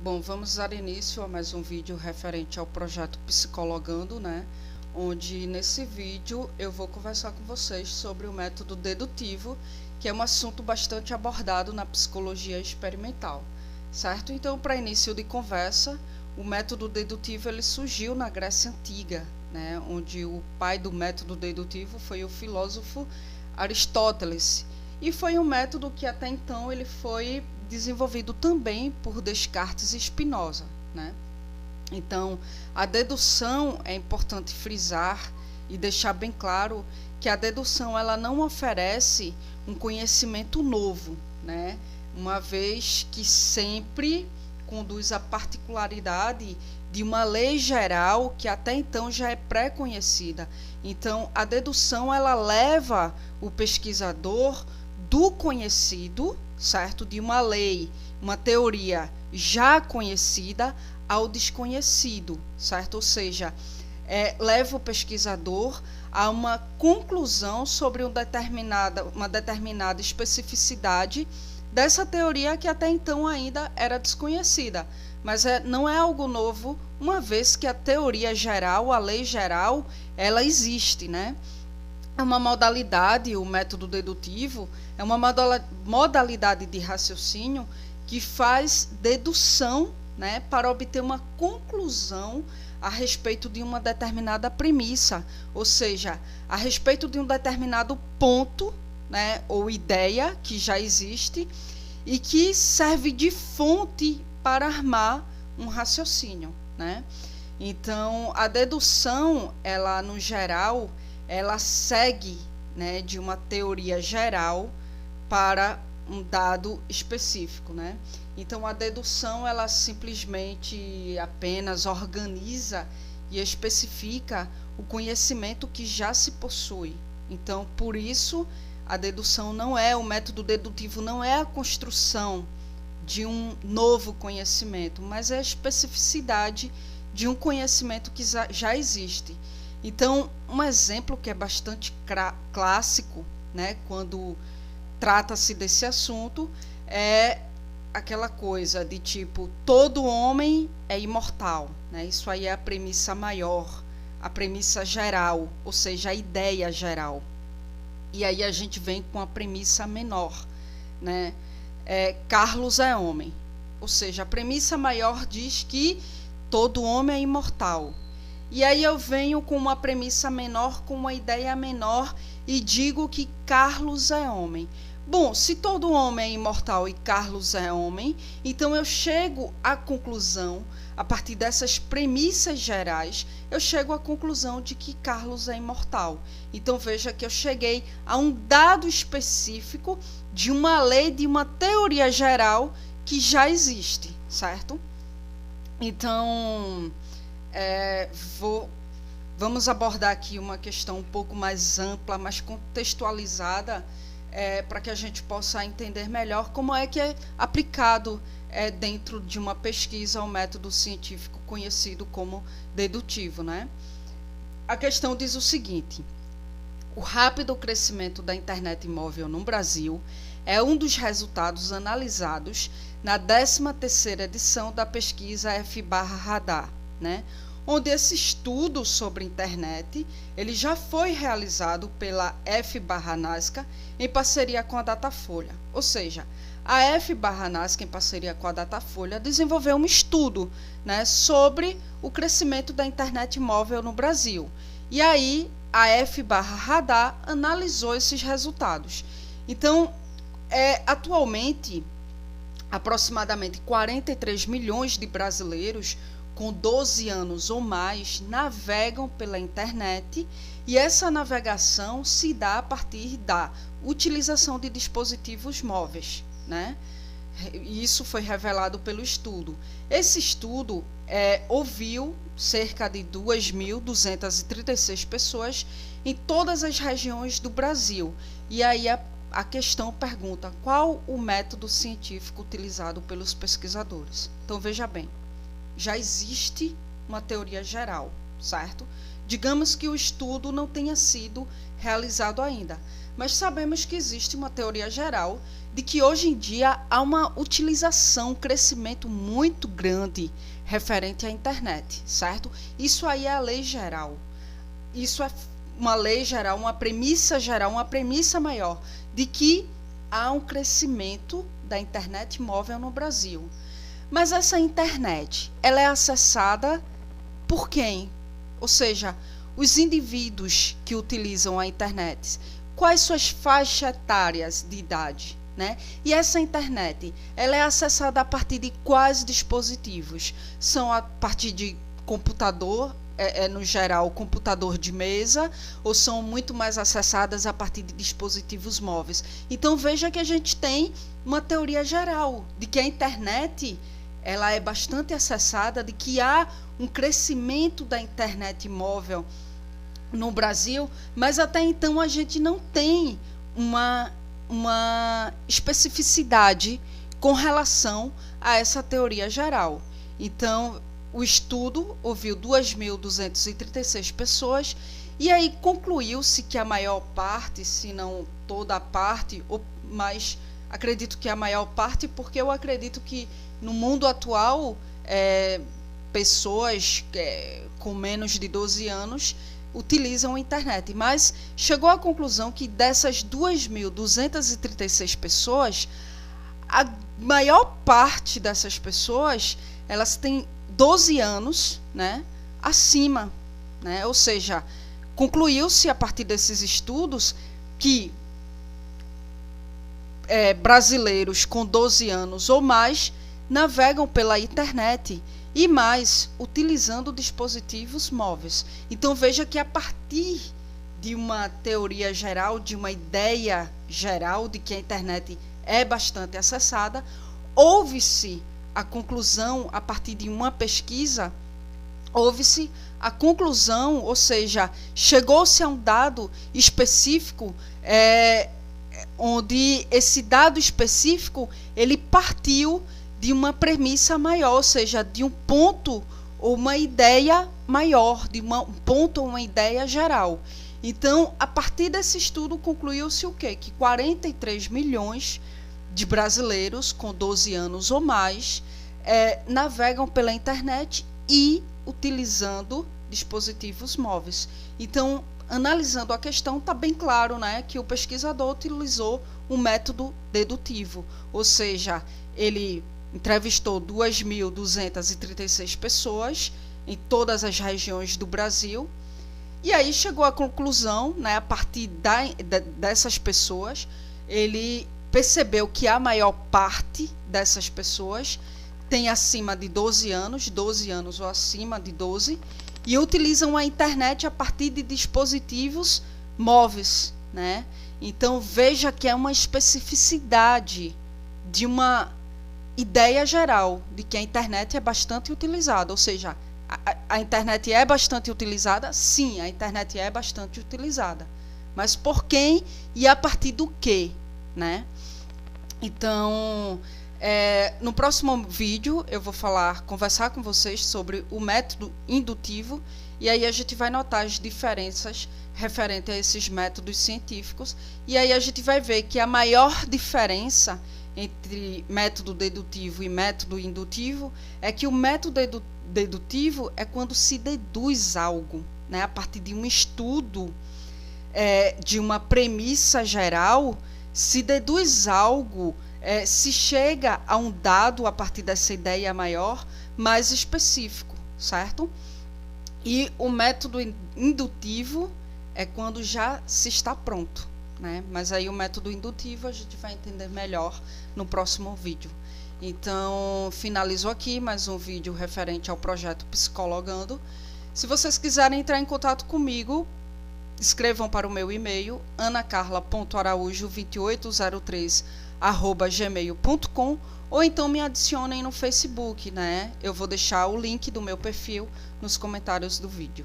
Bom, vamos dar início a mais um vídeo referente ao projeto Psicologando, né? Onde nesse vídeo eu vou conversar com vocês sobre o método dedutivo, que é um assunto bastante abordado na psicologia experimental, certo? Então, para início de conversa, o método dedutivo ele surgiu na Grécia Antiga, né? Onde o pai do método dedutivo foi o filósofo Aristóteles, e foi um método que até então ele foi desenvolvido também por Descartes e Spinoza, né? Então, a dedução é importante frisar e deixar bem claro que a dedução ela não oferece um conhecimento novo, né? Uma vez que sempre conduz à particularidade de uma lei geral que até então já é pré-conhecida. Então, a dedução ela leva o pesquisador do conhecido, certo? De uma lei, uma teoria já conhecida ao desconhecido, certo? Ou seja, leva o pesquisador a uma conclusão sobre uma determinada especificidade dessa teoria que até então ainda era desconhecida. Mas não é algo novo, uma vez que a teoria geral, a lei geral, ela existe, né? É uma modalidade, o método dedutivo, é uma modalidade de raciocínio que faz dedução, né, para obter uma conclusão a respeito de uma determinada premissa, ou seja, a respeito de um determinado ponto, né, ou ideia que já existe e que serve de fonte para armar um raciocínio, né? Então, a dedução, ela no geral, ela segue, né, de uma teoria geral para um dado específico, né? Então, a dedução, ela simplesmente apenas organiza e especifica o conhecimento que já se possui. Então, por isso, a dedução não é, o método dedutivo não é a construção de um novo conhecimento, mas é a especificidade de um conhecimento que já existe. Então, um exemplo que é bastante clássico, né, quando trata-se desse assunto, é aquela coisa de tipo, todo homem é imortal, né? Isso aí é a premissa maior, a premissa geral, ou seja, a ideia geral. E aí a gente vem com a premissa menor, né? Carlos é homem. Ou seja, a premissa maior diz que todo homem é imortal. E aí eu venho com uma premissa menor, com uma ideia menor e digo que Carlos é homem. Bom, se todo homem é imortal e Carlos é homem, então eu chego à conclusão, a partir dessas premissas gerais, eu chego à conclusão de que Carlos é imortal. Então veja que eu cheguei a um dado específico de uma lei, de uma teoria geral que já existe, certo? Então, vamos abordar aqui uma questão um pouco mais ampla, mais contextualizada, para que a gente possa entender melhor como é que é aplicado dentro de uma pesquisa o método científico conhecido como dedutivo, né? A questão diz o seguinte: o rápido crescimento da internet móvel no Brasil é um dos resultados analisados na 13ª edição da pesquisa F/Radar, né? Onde esse estudo sobre internet ele já foi realizado pela F/Nasca em parceria com a Datafolha. Ou seja, a F/Nasca, em parceria com a Datafolha, desenvolveu um estudo, né, sobre o crescimento da internet móvel no Brasil. E aí a F/Radar analisou esses resultados. Então, atualmente, aproximadamente 43 milhões de brasileiros com 12 anos ou mais navegam pela internet, e essa navegação se dá a partir da utilização de dispositivos móveis, né? Isso foi revelado pelo estudo. Esse estudo ouviu cerca de 2.236 pessoas em todas as regiões do Brasil. E aí a questão pergunta: qual o método científico utilizado pelos pesquisadores? Então veja bem, já existe uma teoria geral, certo? Digamos que o estudo não tenha sido realizado ainda. Mas sabemos que existe uma teoria geral de que hoje em dia há uma utilização, um crescimento muito grande referente à internet, certo? Isso aí é a lei geral. Isso é uma lei geral, uma premissa geral, uma premissa maior de que há um crescimento da internet móvel no Brasil. Mas essa internet, ela é acessada por quem? Ou seja, os indivíduos que utilizam a internet, quais suas faixas etárias de idade, né? E essa internet, ela é acessada a partir de quais dispositivos? São a partir de computador, no geral, computador de mesa, ou são muito mais acessadas a partir de dispositivos móveis? Então, veja que a gente tem uma teoria geral de que a internet, ela é bastante acessada, de que há um crescimento da internet móvel no Brasil, mas até então a gente não tem uma especificidade com relação a essa teoria geral. Então, o estudo ouviu 2.236 pessoas e aí concluiu-se que a maior parte, se não toda a parte, mas acredito que a maior parte, porque eu acredito que no mundo atual, pessoas com menos de 12 anos utilizam a internet, mas chegou à conclusão que dessas 2.236 pessoas, a maior parte dessas pessoas, elas têm 12 anos, né, acima, né? Ou seja, concluiu-se a partir desses estudos que brasileiros com 12 anos ou mais navegam pela internet e mais utilizando dispositivos móveis. Então veja que a partir de uma teoria geral, de uma ideia geral de que a internet é bastante acessada, houve-se a conclusão, a partir de uma pesquisa, houve-se a conclusão, ou seja, chegou-se a um dado específico, onde esse dado específico ele partiu de uma premissa maior, ou seja, de um ponto ou uma ideia maior, de um ponto ou uma ideia geral. Então, a partir desse estudo, concluiu-se o quê? Que 43 milhões de brasileiros com 12 anos ou mais navegam pela internet e utilizando dispositivos móveis. Então, analisando a questão, está bem claro, né, que o pesquisador utilizou um método dedutivo, ou seja, ele entrevistou 2.236 pessoas em todas as regiões do Brasil e aí chegou à conclusão, né, a partir dessas pessoas, ele percebeu que a maior parte dessas pessoas tem acima de 12 anos ou acima de 12, e utilizam a internet a partir de dispositivos móveis, né? Então veja que é uma especificidade de uma ideia geral de que a internet é bastante utilizada, ou seja, a internet é bastante utilizada? Sim, a internet é bastante utilizada. Mas por quem e a partir do quê, né? Então, no próximo vídeo eu vou conversar com vocês sobre o método indutivo, e aí a gente vai notar as diferenças referente a esses métodos científicos, e aí a gente vai ver que a maior diferença entre método dedutivo e método indutivo é que o método dedutivo é quando se deduz algo, né, a partir de um estudo, de uma premissa geral, se deduz algo, se chega a um dado a partir dessa ideia maior, mais específico, certo? E o método indutivo é quando já se está pronto, né? Mas aí o método indutivo a gente vai entender melhor no próximo vídeo. Então, finalizo aqui mais um vídeo referente ao projeto Psicologando. Se vocês quiserem entrar em contato comigo, escrevam para o meu e-mail anacarla.araújo2803@gmail.com, ou então me adicionem no Facebook, né? Eu vou deixar o link do meu perfil nos comentários do vídeo.